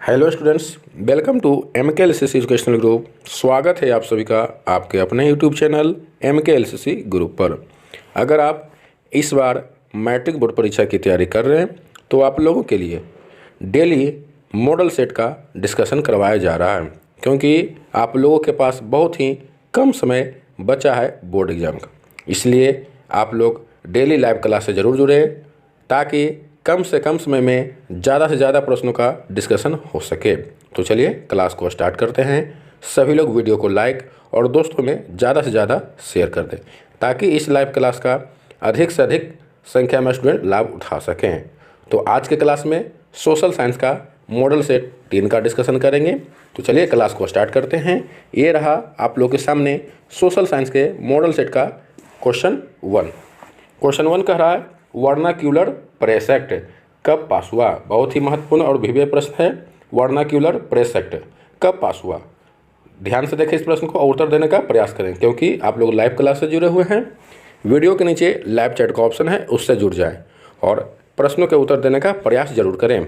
Hello students, welcome to MKLCC educational group. स्वागत है आप सभी का आपके अपने यूट्यूब चैनल MKLCC ग्रुप पर। अगर आप इस बार मैट्रिक बोर्ड परीक्षा की तैयारी कर रहे हैं तो आप लोगों के लिए डेली मॉडल सेट का डिस्कशन करवाया जा रहा है, क्योंकि आप लोगों के पास बहुत ही कम समय बचा है बोर्ड एग्ज़ाम का। इसलिए आप लोग डेली लाइव क्लास से ज़रूर जुड़े ताकि कम से कम समय में ज़्यादा से ज़्यादा प्रश्नों का डिस्कशन हो सके। तो चलिए क्लास को स्टार्ट करते हैं। सभी लोग वीडियो को लाइक और दोस्तों में ज़्यादा से ज़्यादा शेयर कर दें ताकि इस लाइव क्लास का अधिक से अधिक संख्या में स्टूडेंट लाभ उठा सकें। तो आज के क्लास में सोशल साइंस का मॉडल सेट 3 का डिस्कशन करेंगे। तो चलिए क्लास को स्टार्ट करते हैं। ये रहा आप लोग के सामने सोशल साइंस के मॉडल सेट का क्वेश्चन 1। क्वेश्चन 1 कह रहा है वर्नाक्यूलर प्रेस एक्ट कब पास हुआ। बहुत ही महत्वपूर्ण और विवेक प्रश्न है। वर्नाक्यूलर प्रेस एक्ट कब पास हुआ। ध्यान से देखें इस प्रश्न को और उत्तर देने का प्रयास करें, क्योंकि आप लोग लाइव क्लास से जुड़े हुए हैं। वीडियो के नीचे लाइव चैट का ऑप्शन है, उससे जुड़ जाएं और प्रश्नों के उत्तर देने का प्रयास जरूर करें।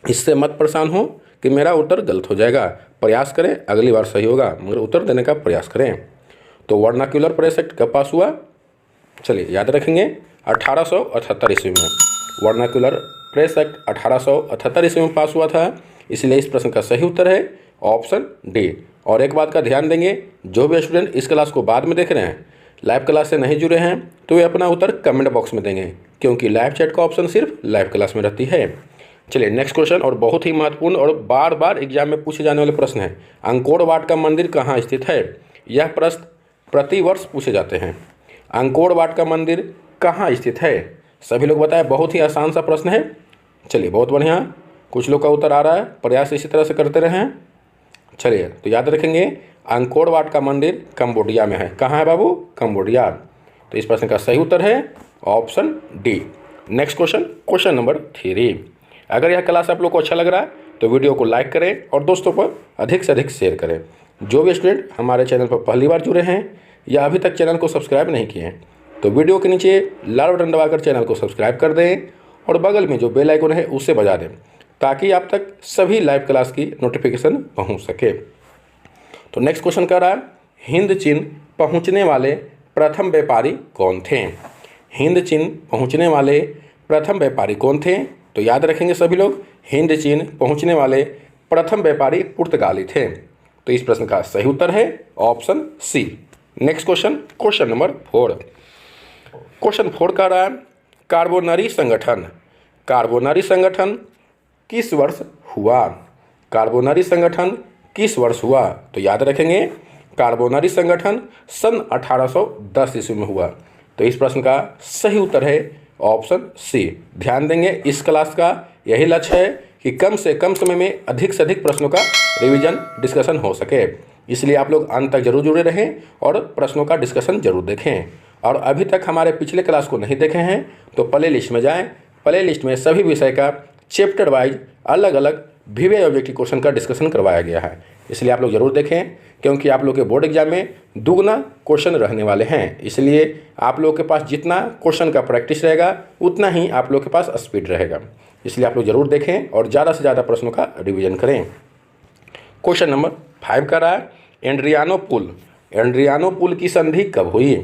इससे मत परेशान हो कि मेरा उत्तर गलत हो जाएगा। प्रयास करें, अगली बार सही होगा, मगर उत्तर देने का प्रयास करें। तो वर्नाक्यूलर प्रेस एक्ट कब पास हुआ, चलिए याद रखेंगे 1878 ईस्वी में। वर्नाक्यूलर प्रेस एक्ट 1878 ईस्वी में पास हुआ था, इसलिए इस प्रश्न का सही उत्तर है ऑप्शन डी। और एक बात का ध्यान देंगे, जो भी स्टूडेंट इस क्लास को बाद में देख रहे हैं, लाइव क्लास से नहीं जुड़े हैं, तो वे अपना उत्तर कमेंट बॉक्स में देंगे, क्योंकि लाइव चैट का ऑप्शन सिर्फ लाइव क्लास में रहती है। चलिए नेक्स्ट क्वेश्चन, और बहुत ही महत्वपूर्ण और बार बार एग्जाम में पूछे जाने वाले प्रश्न है। अंकोर वाट का मंदिर कहाँ स्थित है। यह प्रश्न प्रतिवर्ष पूछे जाते हैं। अंकोर वाट का मंदिर कहाँ स्थित है, सभी लोग बताएं। बहुत ही आसान सा प्रश्न है। चलिए बहुत बढ़िया, कुछ लोग का उत्तर आ रहा है, प्रयास इसी तरह से करते रहें। चलिए तो याद रखेंगे अंकोर वाट का मंदिर कंबोडिया में है। कहाँ है बाबू, कंबोडिया। तो इस प्रश्न का सही उत्तर है option D. Next question, question number 3। अगर यह क्लास आप लोग को अच्छा लग रहा है तो वीडियो को लाइक करें और दोस्तों पर अधिक से अधिक शेयर करें। जो भी स्टूडेंट हमारे चैनल पर पहली बार जुड़े हैं या अभी तक चैनल को सब्सक्राइब नहीं किए हैं तो वीडियो के नीचे लाल बटन दबाकर चैनल को सब्सक्राइब कर दें और बगल में जो बेल आइकन है उसे बजा दें, ताकि आप तक सभी लाइव क्लास की नोटिफिकेशन पहुंच सके। तो नेक्स्ट क्वेश्चन कर रहा है हिंद चीन पहुंचने वाले प्रथम व्यापारी कौन थे। हिंद चीन पहुंचने वाले प्रथम व्यापारी कौन थे। तो याद रखेंगे सभी लोग, हिंद चीन पहुंचने वाले प्रथम व्यापारी पुर्तगाली थे। तो इस प्रश्न का सही उत्तर है option C. Next question, question number 4। Question 4 का रहा है कार्बोनरी संगठन किस वर्ष हुआ। कार्बोनरी संगठन किस वर्ष हुआ। तो याद रखेंगे कार्बोनरी संगठन सन 1810 ईस्वी में हुआ। तो इस प्रश्न का सही उत्तर है ऑप्शन सी। ध्यान देंगे, इस क्लास का यही लक्ष्य है कि कम से कम समय में अधिक से अधिक प्रश्नों का रिवीजन डिस्कशन हो सके। इसलिए आप लोग अंत तक जरूर जुड़े रहें और प्रश्नों का डिस्कशन जरूर देखें। और अभी तक हमारे पिछले क्लास को नहीं देखे हैं तो प्ले लिस्ट में जाएं। प्ले लिस्ट में सभी विषय का चैप्टर वाइज अलग अलग विवेक ऑब्जेक्टिव क्वेश्चन का डिस्कशन करवाया गया है। इसलिए आप लोग जरूर देखें, क्योंकि आप लोग के बोर्ड एग्जाम में दुगना क्वेश्चन रहने वाले हैं। इसलिए आप लोग के पास जितना क्वेश्चन का प्रैक्टिस रहेगा उतना ही आप लोग के पास स्पीड रहेगा। इसलिए आप लोग जरूर देखें और ज़्यादा से ज़्यादा प्रश्नों का रिविजन करें। क्वेश्चन नंबर 5 का रहा है एड्रियानो पुल की संधि कब हुई।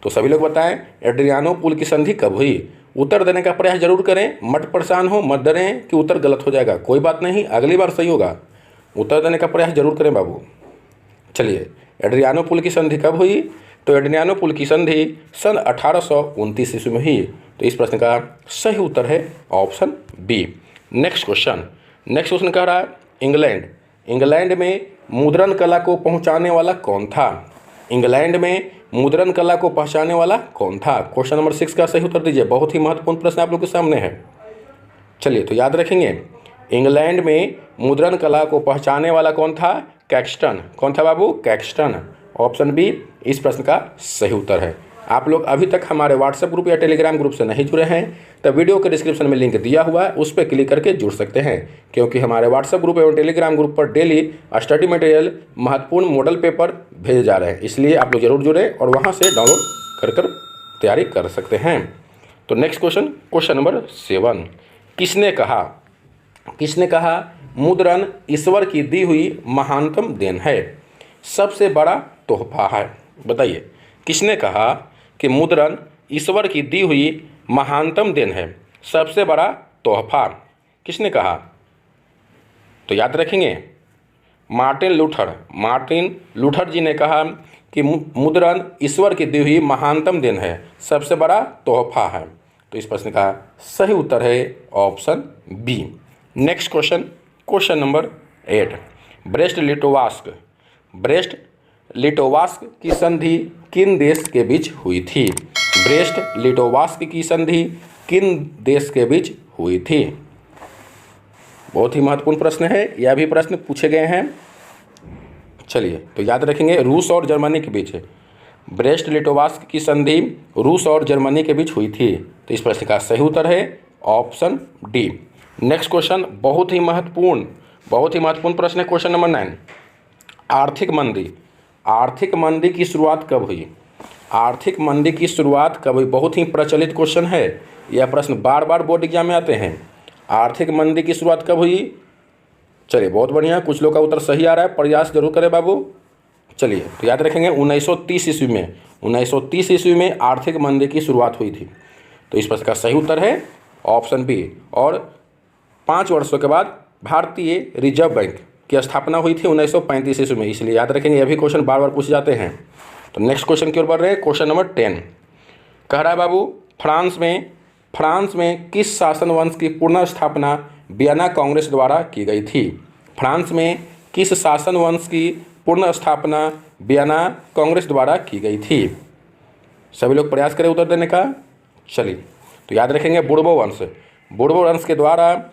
तो सभी लोग बताएं एड्रियानो पुल की संधि कब हुई। उत्तर देने का प्रयास जरूर करें, मत परेशान हो, मत डरें कि उत्तर गलत हो जाएगा। कोई बात नहीं, अगली बार सही होगा। उत्तर देने का प्रयास जरूर करें बाबू। चलिए एड्रियानो पुल की संधि कब हुई। तो एड्रियानो पुल की संधि सन 1829 ईस्वी में हुई। तो इस प्रश्न का सही उत्तर है ऑप्शन बी। नेक्स्ट क्वेश्चन कह रहा है इंग्लैंड में मुद्रण कला को पहुंचाने वाला कौन था। इंग्लैंड में मुद्रण कला को पहचाने वाला कौन था। क्वेश्चन नंबर 6 का सही उत्तर दीजिए। बहुत ही महत्वपूर्ण प्रश्न आप लोग के सामने है। चलिए तो याद रखेंगे इंग्लैंड में मुद्रण कला को पहचाने वाला कौन था। कैक्सटन। कौन था बाबू, कैक्सटन। ऑप्शन बी इस प्रश्न का सही उत्तर है। आप लोग अभी तक हमारे व्हाट्सएप ग्रुप या टेलीग्राम ग्रुप से नहीं जुड़े हैं तो वीडियो के डिस्क्रिप्शन में लिंक दिया हुआ है, उस पर क्लिक करके जुड़ सकते हैं, क्योंकि हमारे व्हाट्सएप ग्रुप एवं टेलीग्राम ग्रुप पर डेली स्टडी मटेरियल महत्वपूर्ण मॉडल पेपर भेजे जा रहे हैं। इसलिए आप लोग जरूर जुड़े और वहाँ से डाउनलोड कर तैयारी कर सकते हैं। तो नेक्स्ट क्वेश्चन, क्वेश्चन नंबर 7। किसने कहा मुद्रण ईश्वर की दी हुई महानतम देन है, सबसे बड़ा तोहफा है। बताइए, किसने कहा कि मुद्रण ईश्वर की दी हुई महानतम देन है, सबसे बड़ा तोहफा? किसने कहा? तो याद रखेंगे, मार्टिन लूथर जी ने कहा कि मुद्रण ईश्वर की दी हुई महानतम देन है, सबसे बड़ा तोहफा है। तो इस प्रश्न का सही उत्तर है option B. Next question, question number 8। Brest Litovsk की संधि किन देश के बीच हुई थी? ब्रेस्ट लिटोवास्क की संधि किन देश के बीच हुई थी? बहुत ही महत्वपूर्ण प्रश्न है, यह भी प्रश्न पूछे गए हैं। चलिए, तो याद रखेंगे, रूस और जर्मनी के बीच ब्रेस्ट लिटोवास्क की संधि रूस और जर्मनी के बीच हुई थी। तो इस प्रश्न का सही उत्तर है ऑप्शन डी। नेक्स्ट क्वेश्चन बहुत ही महत्वपूर्ण प्रश्न है, क्वेश्चन नंबर 9। आर्थिक मंदी की शुरुआत कब हुई? आर्थिक मंदी की शुरुआत कब हुई? बहुत ही प्रचलित क्वेश्चन है, यह प्रश्न बार बार बोर्ड एग्जाम में आते हैं। आर्थिक मंदी की शुरुआत कब हुई? चलिए, बहुत बढ़िया, कुछ लोग का उत्तर सही आ रहा है, प्रयास जरूर करें बाबू। चलिए, तो याद रखेंगे 1930 ईस्वी में 1930 ईस्वी में आर्थिक मंदी की शुरुआत हुई थी। तो इस प्रश्न का सही उत्तर है ऑप्शन बी। और 5 वर्षों के बाद भारतीय रिजर्व बैंक की स्थापना हुई थी 1935 ईस्वी में, इसलिए याद रखेंगे, यह भी क्वेश्चन बार बार पूछे जाते हैं। तो नेक्स्ट क्वेश्चन की ओर बढ़ रहे हैं, क्वेश्चन नंबर 10। कह रहा है बाबू, फ्रांस में किस शासन वंश की पुनः स्थापना वियना कांग्रेस द्वारा की गई थी? फ्रांस में किस शासन वंश की पुनः स्थापना वियना कांग्रेस द्वारा की गई थी? सभी लोग प्रयास करें उत्तर देने का। चलिए, तो याद रखेंगे, बोर्बो वंश के द्वारा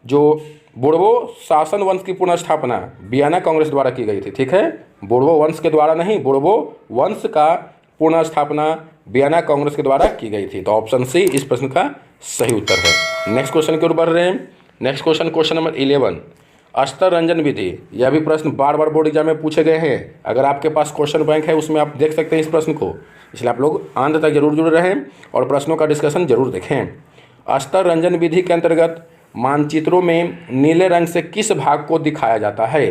जो बोर्बो शासन वंश की पुनः स्थापना वियना कांग्रेस द्वारा की गई थी। ठीक है, बोर्बो वंश के द्वारा नहीं, बोर्बो वंश का पुनः स्थापना वियना कांग्रेस के द्वारा की गई थी। तो ऑप्शन सी इस प्रश्न का सही उत्तर है। नेक्स्ट क्वेश्चन की ओर बढ़ रहे हैं। Next question number 11। अस्तर रंजन विधि, यह भी प्रश्न बार बार बोर्ड एग्जाम में पूछे गए हैं। अगर आपके पास क्वेश्चन बैंक है उसमें आप देख सकते हैं इस प्रश्न को, इसलिए आप लोग अंत तक जरूर जुड़े रहें और प्रश्नों का डिस्कशन जरूर देखें। अस्तर रंजन विधि के अंतर्गत मानचित्रों में नीले रंग से किस भाग को दिखाया जाता है?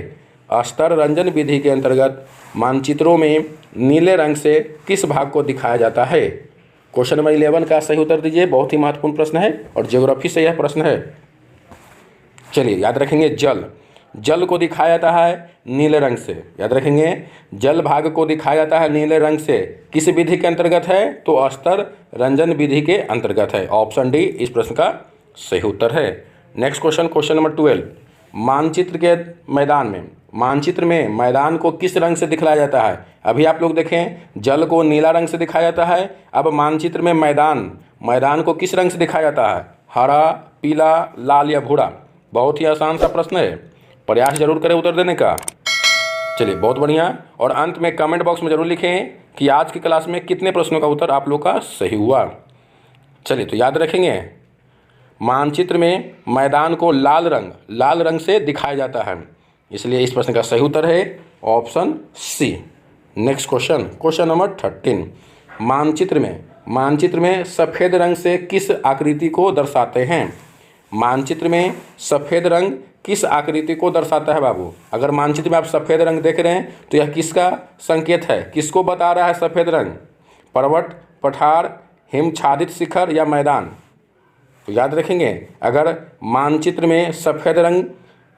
अस्तर रंजन विधि के अंतर्गत मानचित्रों में नीले रंग से किस भाग को दिखाया जाता है? क्वेश्चन नंबर 11 का सही उत्तर दीजिए, बहुत ही महत्वपूर्ण प्रश्न है और ज्योग्राफी से यह प्रश्न है। चलिए, याद रखेंगे, जल को दिखाया जाता है नीले रंग से। याद रखेंगे, जल भाग को दिखाया जाता है नीले रंग से, किस विधि के अंतर्गत है? तो अस्तर रंजन विधि के अंतर्गत है। ऑप्शन डी इस प्रश्न का सही उत्तर है। Next question number 12। मानचित्र में मैदान को किस रंग से दिखलाया जाता है? अभी आप लोग देखें, जल को नीला रंग से दिखाया जाता है। अब मानचित्र में मैदान को किस रंग से दिखाया जाता है? हरा, पीला, लाल या भूरा? बहुत ही आसान सा प्रश्न है, प्रयास जरूर करें उत्तर देने का। चलिए, बहुत बढ़िया, और अंत में कमेंट बॉक्स में जरूर लिखें कि आज की क्लास में कितने प्रश्नों का उत्तर आप लोग का सही हुआ। चलिए, तो याद रखेंगे, मानचित्र में मैदान को लाल रंग से दिखाया जाता है, इसलिए इस प्रश्न का सही उत्तर है option C. Next question number 13। मानचित्र में सफ़ेद रंग से किस आकृति को दर्शाते हैं? मानचित्र में सफ़ेद रंग किस आकृति को दर्शाता है बाबू? अगर मानचित्र में आप सफ़ेद रंग देख रहे हैं तो यह किसका संकेत है? किसको बता रहा है सफ़ेद रंग? पर्वत, पठार, हिमच्छादित शिखर या मैदान? तो याद रखेंगे, अगर मानचित्र में सफ़ेद रंग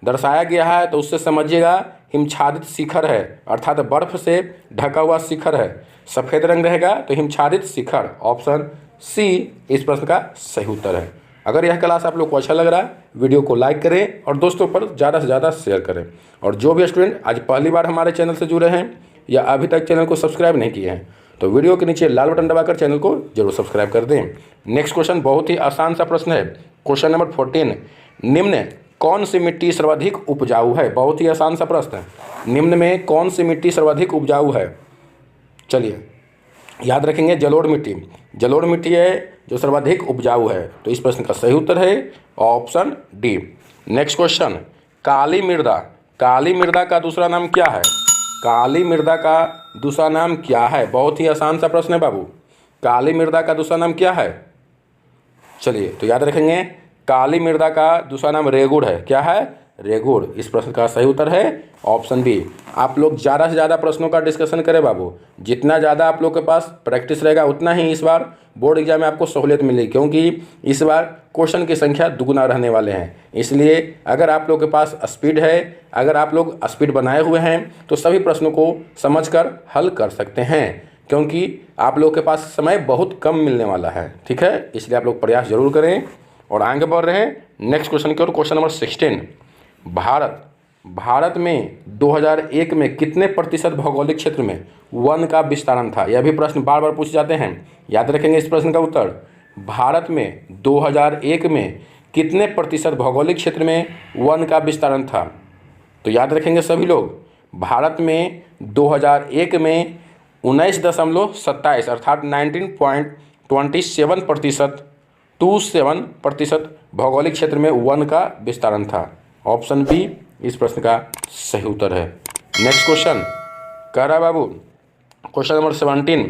दर्शाया गया है तो उससे समझिएगा हिमच्छादित शिखर है, अर्थात बर्फ से ढका हुआ शिखर है। सफ़ेद रंग रहेगा तो हिमच्छादित शिखर, ऑप्शन सी इस प्रश्न का सही उत्तर है। अगर यह क्लास आप लोग को अच्छा लग रहा है, वीडियो को लाइक करें और दोस्तों पर ज़्यादा से ज़्यादा शेयर करें। और जो भी स्टूडेंट आज पहली बार हमारे चैनल से जुड़े हैं या अभी तक चैनल को सब्सक्राइब नहीं किए हैं तो वीडियो के नीचे लाल बटन दबाकर चैनल को जरूर सब्सक्राइब कर दें। नेक्स्ट क्वेश्चन बहुत ही आसान सा प्रश्न है, क्वेश्चन नंबर 14। निम्न कौन सी मिट्टी सर्वाधिक उपजाऊ है? बहुत ही आसान सा प्रश्न है। निम्न में कौन सी मिट्टी सर्वाधिक उपजाऊ है? चलिए, याद रखेंगे, जलोढ़ मिट्टी है जो सर्वाधिक उपजाऊ है। तो इस प्रश्न का सही उत्तर है ऑप्शन डी। नेक्स्ट क्वेश्चन, काली मृदा का दूसरा नाम क्या है? काली मृदा का दूसरा नाम क्या है? बहुत ही आसान सा प्रश्न है बाबू, काली मृदा का दूसरा नाम क्या है? चलिए, तो याद रखेंगे, काली मृदा का दूसरा नाम रेगुड़ है। क्या है? रेगुड़। इस प्रश्न का सही उत्तर है ऑप्शन बी। आप लोग ज़्यादा से ज़्यादा प्रश्नों का डिस्कशन करें बाबू। जितना ज़्यादा आप लोग के पास प्रैक्टिस रहेगा उतना ही इस बार बोर्ड एग्जाम में आपको सहूलियत मिलेगी, क्योंकि इस बार क्वेश्चन की संख्या दुगुना रहने वाले हैं। इसलिए अगर आप लोग के पास स्पीड है, अगर आप लोग स्पीड बनाए हुए हैं तो सभी प्रश्नों को समझकर हल कर सकते हैं, क्योंकि आप लोग के पास समय बहुत कम मिलने वाला है। ठीक है, इसलिए आप लोग प्रयास जरूर करें और आगे बढ़ रहे हैं नेक्स्ट क्वेश्चन की ओर। क्वेश्चन नंबर 16, भारत में 2001 में कितने प्रतिशत भौगोलिक क्षेत्र में वन का विस्तारण था? यह भी प्रश्न बार बार पूछे जाते हैं, याद रखेंगे इस प्रश्न का उत्तर। भारत में 2001 में कितने प्रतिशत भौगोलिक क्षेत्र में वन का विस्तारण था? तो याद रखेंगे सभी लोग, भारत में 2001 में 19.27 अर्थात 19.27% भौगोलिक क्षेत्र में वन का विस्तारण था। ऑप्शन बी इस प्रश्न का सही उत्तर है। नेक्स्ट क्वेश्चन कह रहा है बाबू, क्वेश्चन नंबर 17,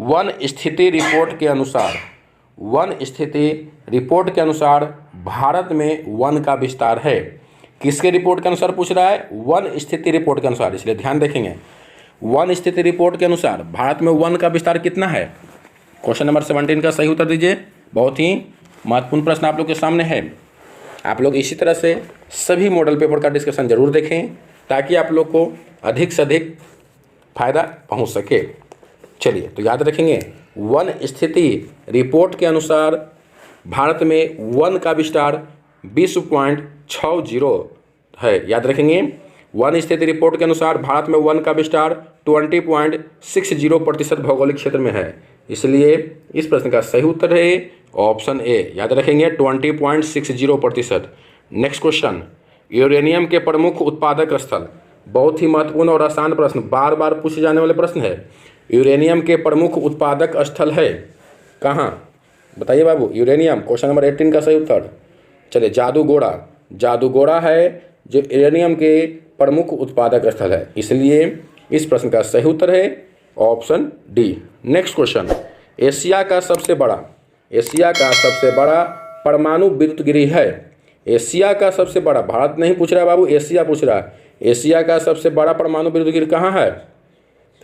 वन स्थिति रिपोर्ट के अनुसार भारत में वन का विस्तार है। किसके रिपोर्ट के अनुसार पूछ रहा है? वन स्थिति रिपोर्ट के अनुसार। इसलिए ध्यान देखेंगे, वन स्थिति रिपोर्ट के अनुसार भारत में वन का विस्तार कितना है? क्वेश्चन नंबर 17 का सही उत्तर दीजिए। बहुत ही महत्वपूर्ण प्रश्न आप लोग के सामने है। आप लोग इसी तरह से सभी मॉडल पेपर का डिस्कशन जरूर देखें, ताकि आप लोग को अधिक से अधिक फायदा पहुंच सके। चलिए, तो याद रखेंगे, वन स्थिति रिपोर्ट के अनुसार भारत में वन का विस्तार 20.60 है। याद रखेंगे, वन स्थिति रिपोर्ट के अनुसार भारत में वन का विस्तार 20.60% भौगोलिक क्षेत्र में है। इसलिए इस प्रश्न का सही उत्तर है ऑप्शन ए। याद रखेंगे 20.60%। नेक्स्ट क्वेश्चन, यूरेनियम के प्रमुख उत्पादक स्थल। बहुत ही महत्वपूर्ण और आसान प्रश्न, बार बार पूछे जाने वाले प्रश्न है। यूरेनियम के प्रमुख उत्पादक स्थल है कहाँ? बताइए बाबू। यूरेनियम, क्वेश्चन नंबर 18 का सही उत्तर। चलिए, जादूगोड़ा है जो यूरेनियम के प्रमुख उत्पादक स्थल है। इसलिए इस प्रश्न का सही उत्तर है option D. Next question, Asia का सबसे बड़ा परमाणु विद्युत गृह है। एशिया का सबसे बड़ा, भारत नहीं पूछ रहा है बाबू, एशिया पूछ रहा है। एशिया का सबसे बड़ा परमाणु विद्युत गृह कहाँ है?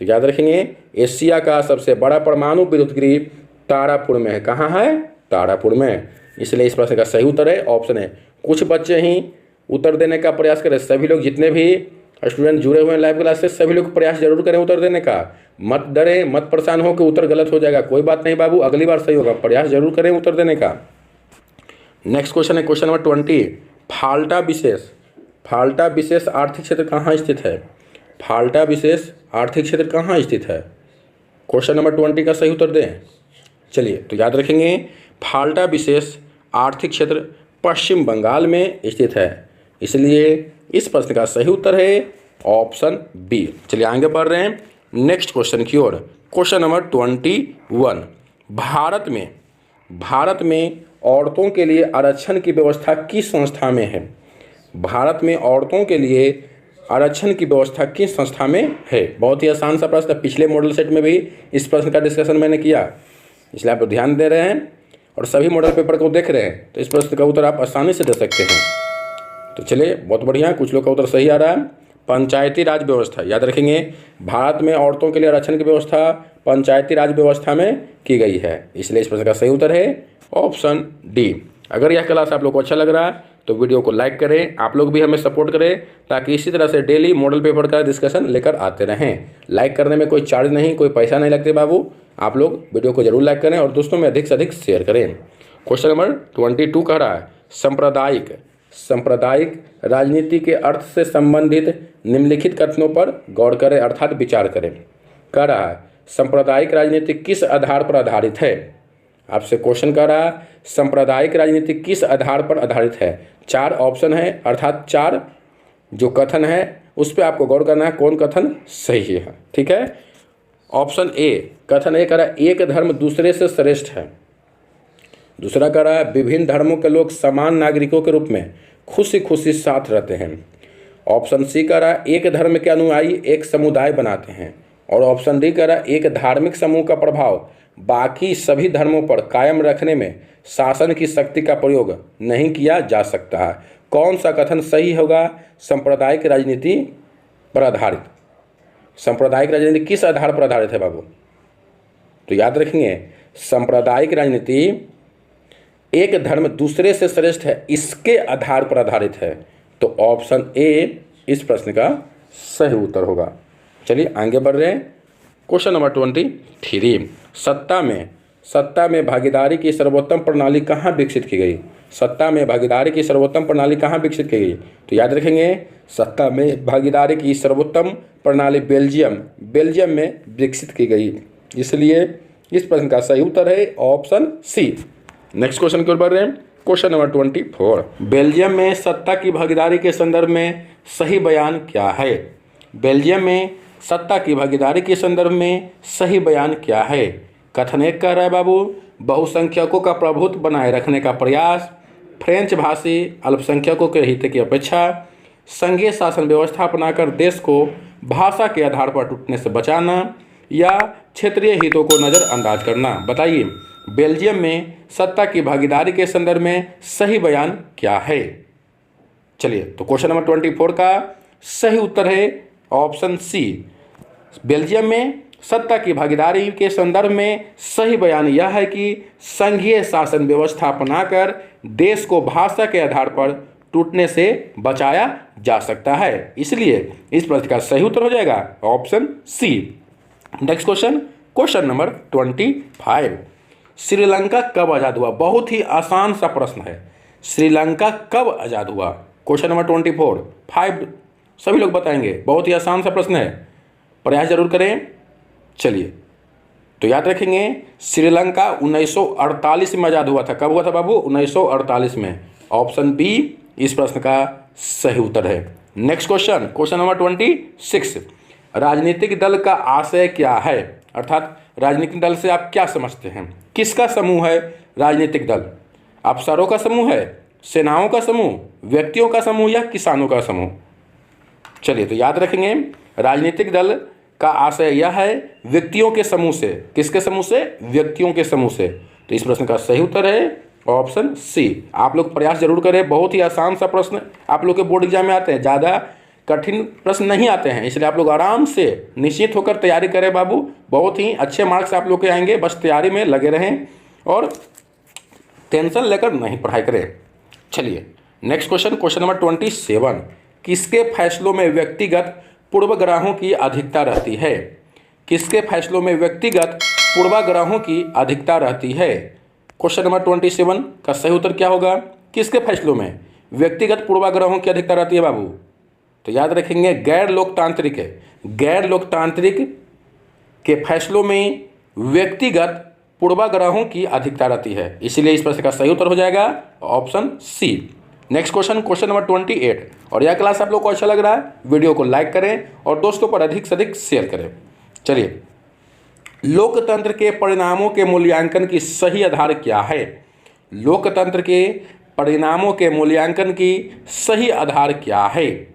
तो याद रखेंगे, एशिया का सबसे बड़ा परमाणु विद्युत गृह तारापुर में है। कहाँ है? तारापुर में। इसलिए इस प्रश्न का सही उत्तर है ऑप्शन है। कुछ बच्चे ही उत्तर देने का प्रयास करें। सभी लोग जितने भी स्टूडेंट जुड़े हुए हैं लाइव क्लास से, सभी लोग प्रयास जरूर करें उत्तर देने का। मत डरें, मत परेशान हो कि उत्तर गलत हो जाएगा। कोई बात नहीं बाबू, अगली बार सही होगा। प्रयास जरूर करें उत्तर देने का। नेक्स्ट क्वेश्चन है क्वेश्चन नंबर 20, फाल्टा विशेष आर्थिक क्षेत्र कहाँ स्थित है? फाल्टा विशेष आर्थिक क्षेत्र कहाँ स्थित है? क्वेश्चन नंबर 20 का सही उत्तर दें। चलिए, तो याद रखेंगे, फाल्टा विशेष आर्थिक क्षेत्र पश्चिम बंगाल में स्थित है। इसलिए इस प्रश्न का सही उत्तर है ऑप्शन बी। चलिए आगे बढ़ रहे हैं नेक्स्ट क्वेश्चन की ओर। क्वेश्चन नंबर 21, भारत में औरतों के लिए आरक्षण की व्यवस्था किस संस्था में है? भारत में औरतों के लिए आरक्षण की व्यवस्था किस संस्था में है? बहुत ही आसान सा प्रश्न, पिछले मॉडल सेट में भी इस प्रश्न का डिस्कशन मैंने किया, इसलिए आप ध्यान दे रहे हैं और सभी मॉडल पेपर को देख रहे हैं, तो इस प्रश्न का उत्तर आप आसानी से दे सकते हैं। तो चलिए, बहुत बढ़िया, कुछ लोग का उत्तर सही आ रहा है। पंचायती राज व्यवस्था, याद रखेंगे, भारत में औरतों के लिए आरक्षण की व्यवस्था पंचायती राज व्यवस्था में की गई है। इसलिए इस प्रश्न का सही उत्तर है ऑप्शन डी। अगर यह क्लास आप लोग को अच्छा लग रहा है तो वीडियो को लाइक करें। आप लोग भी हमें सपोर्ट करें, ताकि इसी तरह से डेली मॉडल पेपर का डिस्कशन लेकर आते रहें। लाइक करने में कोई चार्ज नहीं, कोई पैसा नहीं लगते बाबू। आप लोग वीडियो को जरूर लाइक करें और दोस्तों में अधिक से अधिक शेयर करें। क्वेश्चन नंबर 22 कह रहा है, सांप्रदायिक राजनीति के अर्थ से संबंधित निम्नलिखित कथनों पर गौर करें अर्थात विचार करें। कह रहा है, सांप्रदायिक राजनीति किस आधार पर आधारित है? आपसे क्वेश्चन कर रहा है, सांप्रदायिक राजनीति किस आधार पर आधारित है? 4 ऑप्शन है, अर्थात 4 जो कथन है उस पर आपको गौर करना है कौन कथन सही है। ठीक है, ऑप्शन ए, कथन ए कह रहा है, एक धर्म दूसरे से श्रेष्ठ है। दूसरा कह रहा है, विभिन्न धर्मों के लोग समान नागरिकों के रूप में खुशी खुशी साथ रहते हैं। ऑप्शन सी कह रहा है, एक धर्म के अनुयायी एक समुदाय बनाते हैं। और ऑप्शन डी कह रहा है, एक धार्मिक समूह का प्रभाव बाकी सभी धर्मों पर कायम रखने में शासन की शक्ति का प्रयोग नहीं किया जा सकता है। कौन सा कथन सही होगा? सांप्रदायिक राजनीति पर आधारित। सांप्रदायिक राजनीति किस आधार पर आधारित है बाबू? तो याद रखेंगे, सांप्रदायिक राजनीति एक धर्म दूसरे से श्रेष्ठ है इसके आधार पर आधारित है। तो ऑप्शन ए इस प्रश्न का सही उत्तर होगा। चलिए आगे बढ़ रहे हैं। क्वेश्चन नंबर 23, सत्ता में भागीदारी की सर्वोत्तम प्रणाली कहाँ विकसित की गई? सत्ता में भागीदारी की सर्वोत्तम प्रणाली कहाँ विकसित की गई? तो याद रखेंगे, सत्ता में भागीदारी की सर्वोत्तम प्रणाली बेल्जियम में विकसित की गई। इसलिए इस प्रश्न का सही उत्तर है ऑप्शन सी। नेक्स्ट क्वेश्चन की ओर बढ़ रहे हैं। क्वेश्चन नंबर 24, बेल्जियम में सत्ता की भागीदारी के संदर्भ में सही बयान क्या है? बेल्जियम में सत्ता की भागीदारी के संदर्भ में सही बयान क्या है? कथन एक कह रहा है बाबू, बहुसंख्यकों का प्रभुत्व बनाए रखने का प्रयास, फ्रेंच भाषी अल्पसंख्यकों के हित की अपेक्षा, संघीय शासन व्यवस्था अपनाकर देश को भाषा के आधार पर टूटने से बचाना, या क्षेत्रीय हितों को नज़रअंदाज करना। बताइए, बेल्जियम में सत्ता की भागीदारी के संदर्भ में सही बयान क्या है? चलिए, तो क्वेश्चन नंबर 24 का सही उत्तर है ऑप्शन सी। बेल्जियम में सत्ता की भागीदारी के संदर्भ में सही बयान यह है कि संघीय शासन व्यवस्था अपनाकर देश को भाषा के आधार पर टूटने से बचाया जा सकता है। इसलिए इस प्रश्न का सही उत्तर हो जाएगा option C. Next question number 25, Sri Lanka कब आज़ाद हुआ? बहुत ही आसान सा प्रश्न है। श्रीलंका कब आज़ाद हुआ? क्वेश्चन नंबर 24, 5 सभी लोग बताएंगे। बहुत ही आसान सा प्रश्न है, प्रयास जरूर करें। चलिए, तो याद रखेंगे, श्रीलंका 1948 में आज़ाद हुआ था। कब हुआ था बाबू? 1948 में। ऑप्शन बी इस प्रश्न का सही उत्तर है। नेक्स्ट क्वेश्चन नंबर 26, राजनीतिक दल का आशय क्या है? अर्थात राजनीतिक दल से आप क्या समझते हैं? किसका समूह है राजनीतिक दल? अफसरों का समूह है, सेनाओं का समूह, व्यक्तियों का समूह, या किसानों का समूह? चलिए, तो याद रखेंगे, राजनीतिक दल का आशय यह है व्यक्तियों के समूह से। किसके समूह से? व्यक्तियों के समूह से। तो इस प्रश्न का सही उत्तर है ऑप्शन सी। आप लोग प्रयास जरूर करें, बहुत ही आसान सा प्रश्न आप लोग के बोर्ड एग्जाम में आते हैं, ज़्यादा कठिन प्रश्न नहीं आते हैं। इसलिए आप लोग आराम से निश्चित होकर तैयारी करें बाबू, बहुत ही अच्छे मार्क्स आप लोग के आएंगे। बस तैयारी में लगे रहें और टेंशन लेकर नहीं पढ़ाई करें। चलिए, नेक्स्ट क्वेश्चन नंबर 27, किसके फैसलों में व्यक्तिगत पूर्वाग्रहों की अधिकता रहती है? किसके फैसलों में व्यक्तिगत पूर्वाग्रहों की अधिकता रहती है? क्वेश्चन नंबर 27 का सही उत्तर क्या होगा? किसके फैसलों में व्यक्तिगत पूर्वाग्रहों की अधिकता रहती है बाबू? तो याद रखेंगे, गैर लोकतांत्रिक के फैसलों में व्यक्तिगत पूर्वाग्रहों की अधिकता रहती है। इसलिए इस प्रश्न का सही उत्तर हो जाएगा option C. Next question number 28, और यह क्लास आप लोग को अच्छा लग रहा है, वीडियो को लाइक करें और दोस्तों पर अधिक से अधिक शेयर करें। चलिए, लोकतंत्र के परिणामों के मूल्यांकन की सही आधार क्या है? लोकतंत्र के परिणामों के मूल्यांकन की सही आधार क्या है?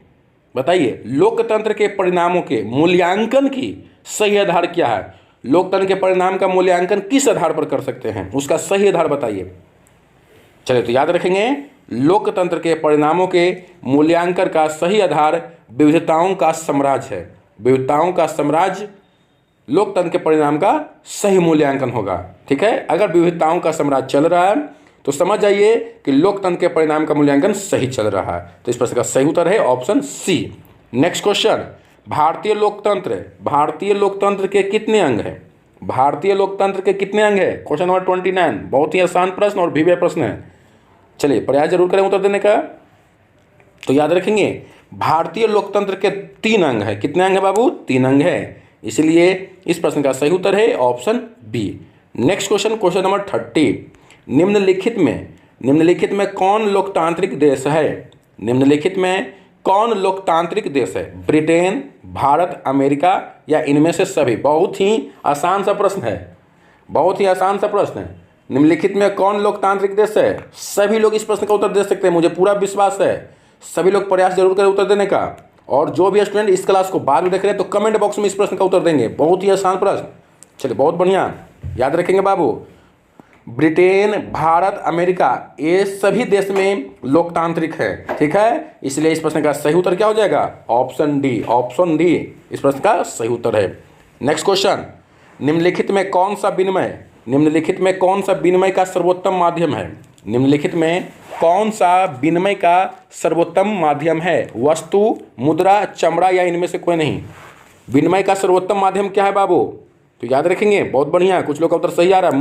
बताइए, लोकतंत्र के परिणामों के मूल्यांकन की सही आधार क्या है? लोकतंत्र के परिणाम का मूल्यांकन किस आधार पर कर सकते हैं, उसका सही आधार बताइए। चलिए, तो याद रखेंगे, लोकतंत्र के परिणामों के मूल्यांकन का सही आधार विविधताओं का साम्राज्य है। विविधताओं का साम्राज्य लोकतंत्र के परिणाम का सही मूल्यांकन होगा। ठीक है, अगर विविधताओं का साम्राज्य चल रहा है तो समझ जाइए कि लोकतंत्र के परिणाम का मूल्यांकन सही चल रहा है। तो इस प्रश्न का सही उत्तर है ऑप्शन सी। नेक्स्ट क्वेश्चन, भारतीय लोकतंत्र के कितने अंग हैं? भारतीय लोकतंत्र के कितने अंग है? क्वेश्चन नंबर 29, बहुत ही आसान प्रश्न और विवेक प्रश्न है। चलिए, प्रयास जरूर करें उत्तर देने का। तो याद रखेंगे, भारतीय लोकतंत्र के 3 अंग है। कितने अंग है बाबू? 3 अंग है। इसलिए इस प्रश्न का सही उत्तर है option B. Next question number 30, निम्नलिखित में कौन लोकतांत्रिक देश है? निम्नलिखित में कौन लोकतांत्रिक देश है? ब्रिटेन, भारत, अमेरिका, या इनमें से सभी? बहुत ही आसान सा प्रश्न है, बहुत ही आसान सा प्रश्न है। निम्नलिखित में कौन लोकतांत्रिक देश है? सभी लोग इस प्रश्न का उत्तर दे सकते हैं, मुझे पूरा विश्वास है। सभी लोग प्रयास जरूर करें उत्तर देने का। और जो भी स्टूडेंट इस क्लास को बाद में देख रहे हैं तो कमेंट बॉक्स में इस प्रश्न का उत्तर देंगे। बहुत ही आसान प्रश्न। चलिए, बहुत बढ़िया। याद रखेंगे बाबू। ब्रिटेन, भारत, अमेरिका, ये सभी देश में लोकतांत्रिक है, ठीक है। इसलिए इस प्रश्न का सही उत्तर क्या हो जाएगा? Option D. ऑप्शन डी इस प्रश्न का सही उत्तर है। नेक्स्ट क्वेश्चन, निम्नलिखित में कौन सा विनिमय का सर्वोत्तम माध्यम है? निम्नलिखित में कौन सा विनिमय का सर्वोत्तम माध्यम है? वस्तु, मुद्रा, चमड़ा या इनमें से कोई नहीं? विनिमय का सर्वोत्तम माध्यम क्या है बाबू? तो याद रखेंगे, बहुत बढ़िया। कुछ लोग का उत्तर सही आ रहा है,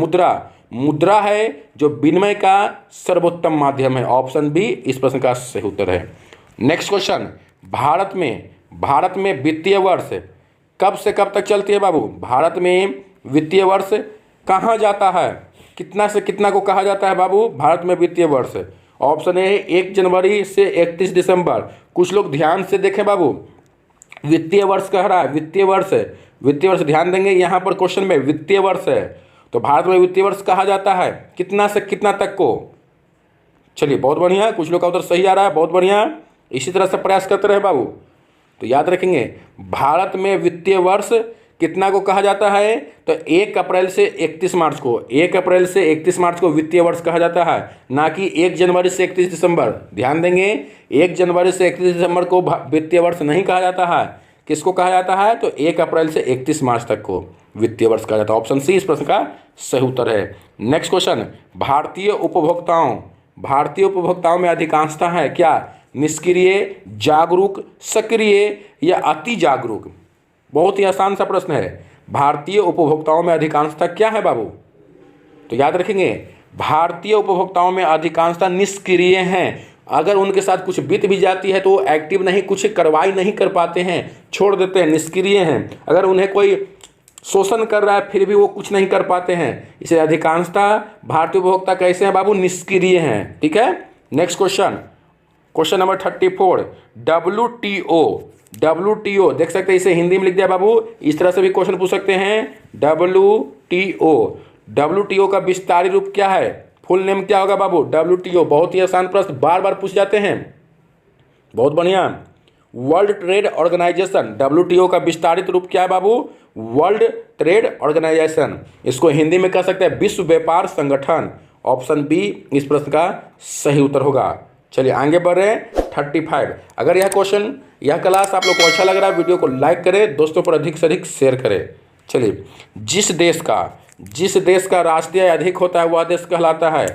मुद्रा है जो विनिमय का सर्वोत्तम माध्यम है। ऑप्शन बी इस प्रश्न का सही उत्तर है। नेक्स्ट क्वेश्चन, भारत में वित्तीय वर्ष कब से कब तक चलती है बाबू? भारत में वित्तीय वर्ष कहाँ जाता है? कितना से कितना को कहा जाता है बाबू भारत में वित्तीय वर्ष? ऑप्शन ए 1 जनवरी से 31 दिसंबर। कुछ लोग ध्यान से देखें बाबू, वित्तीय वर्ष कह रहा है, वित्तीय वर्ष ध्यान देंगे, यहाँ पर क्वेश्चन में वित्तीय वर्ष है। तो भारत में वित्तीय वर्ष कहा जाता है कितना से कितना तक को? चलिए बहुत बढ़िया, कुछ लोग का उत्तर सही आ रहा है, बहुत बढ़िया। इसी तरह से प्रयास करते रहे बाबू। तो याद रखेंगे, भारत में वित्तीय वर्ष कितना को कहा जाता है? तो 1 अप्रैल से 31 मार्च को, 1 अप्रैल से 31 मार्च को वित्तीय वर्ष कहा जाता है, ना कि 1 जनवरी से 31 दिसंबर। ध्यान देंगे, 1 जनवरी से 31 दिसंबर को वित्तीय वर्ष नहीं कहा जाता है। किसको कहा जाता है? तो 1 अप्रैल से 31 मार्च तक को वित्तीय वर्ष कहा जाता है। ऑप्शन सी इस प्रश्न का सही उत्तर है। नेक्स्ट क्वेश्चन, भारतीय उपभोक्ताओं में अधिकांशता है क्या? निष्क्रिय, जागरूक, सक्रिय या अति जागरूक? बहुत ही आसान सा प्रश्न है। भारतीय उपभोक्ताओं में अधिकांशता क्या है बाबू? तो याद रखेंगे, भारतीय उपभोक्ताओं में अधिकांशता निष्क्रिय हैं। अगर उनके साथ कुछ बीत भी जाती है तो वो एक्टिव नहीं, कुछ कार्रवाई नहीं कर पाते हैं, छोड़ देते हैं, निष्क्रिय हैं। अगर उन्हें कोई शोषण कर रहा है फिर भी वो कुछ नहीं कर पाते हैं। इसलिए अधिकांशता भारतीय उपभोक्ता कैसे हैं बाबू? निष्क्रिय हैं, ठीक है। नेक्स्ट क्वेश्चन नंबर 34, WTO देख सकते हैं, इसे हिंदी में लिख दिया बाबू। इस तरह से भी क्वेश्चन पूछ सकते हैं। WTO का विस्तारित रूप क्या है? फुल नेम क्या होगा बाबू? WTO, बहुत ही आसान प्रश्न, बार बार पूछ जाते हैं, बहुत बढ़िया। वर्ल्ड ट्रेड ऑर्गेनाइजेशन, WTO का विस्तारित रूप क्या है बाबू? World trade organisation. इसको हिंदी में कह सकते हैं विश्व व्यापार संगठन। ऑप्शन बी इस प्रश्न का सही उत्तर होगा। चलिए आगे बढ़ रहे हैं। 35, अगर यह क्लास आप लोग को अच्छा लग रहा है, वीडियो को लाइक करें, दोस्तों पर अधिक से अधिक शेयर करें। चलिए, जिस देश का राष्ट्रीय अधिक होता है वह देश कहलाता है।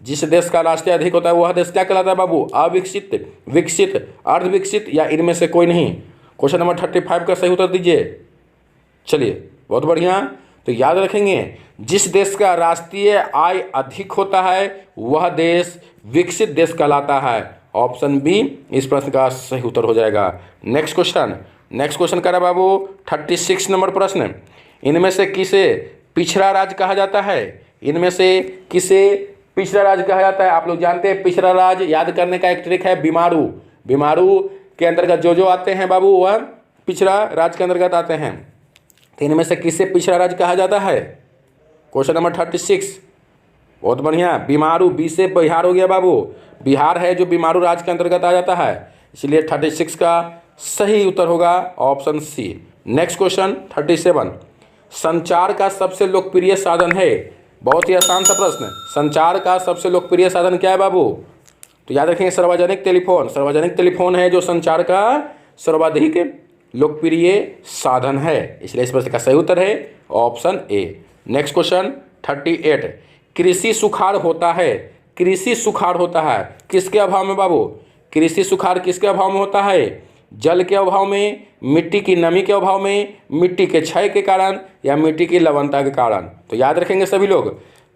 जिस देश का राष्ट्रीय अधिक होता है वह देश क्या कहलाता है बाबू? अविकसित, विकसित, अर्धविकसित या इनमें से कोई नहीं? क्वेश्चन नंबर 35 का सही उत्तर दीजिए। चलिए बहुत बढ़िया। तो याद रखेंगे, जिस देश का राष्ट्रीय आय अधिक होता है वह देश विकसित देश कहलाता है। ऑप्शन बी इस प्रश्न का सही उत्तर हो जाएगा। नेक्स्ट क्वेश्चन कर रहा बाबू 36 नंबर प्रश्न, इनमें से किसे पिछड़ा राज्य कहा जाता है? इनमें से किसे पिछड़ा राज्य कहा जाता है? आप लोग जानते हैं पिछड़ा राज्य याद करने का एक ट्रिक है, बीमारू के अंतर्गत जो आते हैं बाबू वह पिछड़ा राज्य के अंतर्गत आते हैं। तो इनमें से किसे पिछड़ा राज्य कहा जाता है? क्वेश्चन नंबर 36, बहुत बढ़िया। बीमारू, बी से बिहार हो गया बाबू, बिहार है जो बीमारू राज्य के अंतर्गत आ जाता है, इसलिए 36 का सही उत्तर होगा ऑप्शन सी। नेक्स्ट क्वेश्चन 37, संचार का सबसे लोकप्रिय साधन है? बहुत ही आसान सा प्रश्न, संचार का सबसे लोकप्रिय साधन क्या है बाबू? तो याद रखेंगे सार्वजनिक टेलीफोन है जो संचार का सर्वाधिक लोकप्रिय साधन है, इसलिए इस प्रश्न का सही उत्तर है ऑप्शन ए। नेक्स्ट क्वेश्चन 38, कृषि सुखाड़ होता है किसके अभाव में बाबू? कृषि सुखाड़ किसके अभाव में होता है? जल के अभाव में, मिट्टी की नमी के अभाव में, मिट्टी के क्षय के कारण या मिट्टी की लवणता के कारण? तो याद रखेंगे सभी लोग,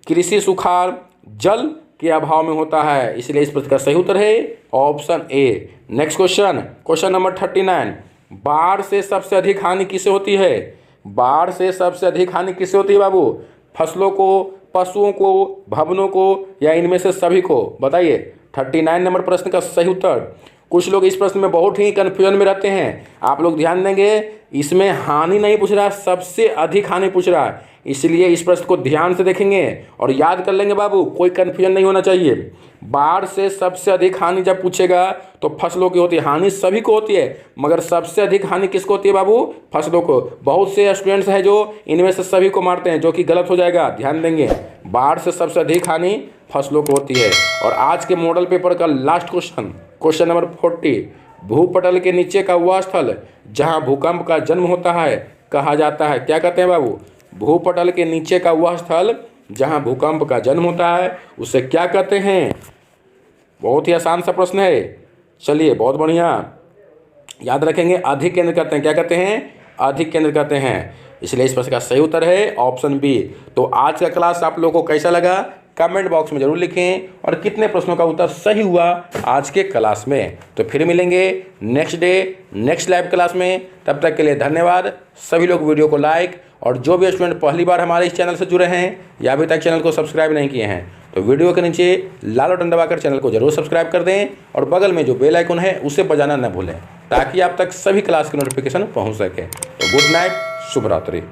कृषि सुखाड़ जल के अभाव में होता है, इसलिए इस प्रश्न का सही उत्तर है option A. Next question number 39, बाढ़ से सबसे अधिक हानि किसे होती है? बाढ़ से सबसे अधिक हानि किसे होती है बाबू? फसलों को, पशुओं को, भवनों को या इनमें से सभी को? बताइए। 39 नंबर प्रश्न का सही उत्तर कुछ लोग इस प्रश्न में बहुत ही कन्फ्यूजन में रहते हैं। आप लोग ध्यान देंगे, इसमें हानि नहीं पूछ रहा, सबसे अधिक हानि पूछ रहा है, इसलिए इस प्रश्न को ध्यान से देखेंगे और याद कर लेंगे बाबू, कोई कन्फ्यूजन नहीं होना चाहिए। बाढ़ से सबसे अधिक हानि जब पूछेगा तो फसलों की होती है। हानि सभी को होती है, मगर सबसे अधिक हानि किसको होती है बाबू? फसलों को। बहुत से स्टूडेंट्स हैं जो इनमें से सभी को मारते हैं, जो कि गलत हो जाएगा, ध्यान देंगे। बाढ़ से सबसे अधिक हानि फसलों को होती है। और आज के मॉडल पेपर का लास्ट क्वेश्चन, क्वेश्चन नंबर 40, भूपटल के नीचे का वह स्थल जहाँ भूकंप का जन्म होता है कहा जाता है, क्या कहते हैं बाबू? भूपटल के नीचे का वह स्थल जहाँ भूकंप का जन्म होता है उसे क्या कहते हैं? बहुत ही आसान सा प्रश्न है। चलिए, बहुत बढ़िया, याद रखेंगे, अधिक केंद्र कहते हैं। क्या कहते हैं? अधिक केंद्र कहते हैं। इसलिए इस प्रश्न का सही उत्तर है ऑप्शन बी। तो आज का क्लास आप लोगों को कैसा लगा कमेंट बॉक्स में जरूर लिखें, और कितने प्रश्नों का उत्तर सही हुआ आज के क्लास में। तो फिर मिलेंगे next day next live class में। तब तक के लिए धन्यवाद। सभी लोग वीडियो को लाइक, और जो भी स्टूडेंट पहली बार हमारे इस चैनल से जुड़े हैं या अभी तक चैनल को सब्सक्राइब नहीं किए हैं तो वीडियो के नीचे लाल बटन दबाकर चैनल को जरूर सब्सक्राइब कर दें, और बगल में जो बेल आइकन है उसे बजाना न भूलें, ताकि आप तक सभी क्लास की नोटिफिकेशन पहुंच सके। तो गुड नाइट, शुभ रात्रि।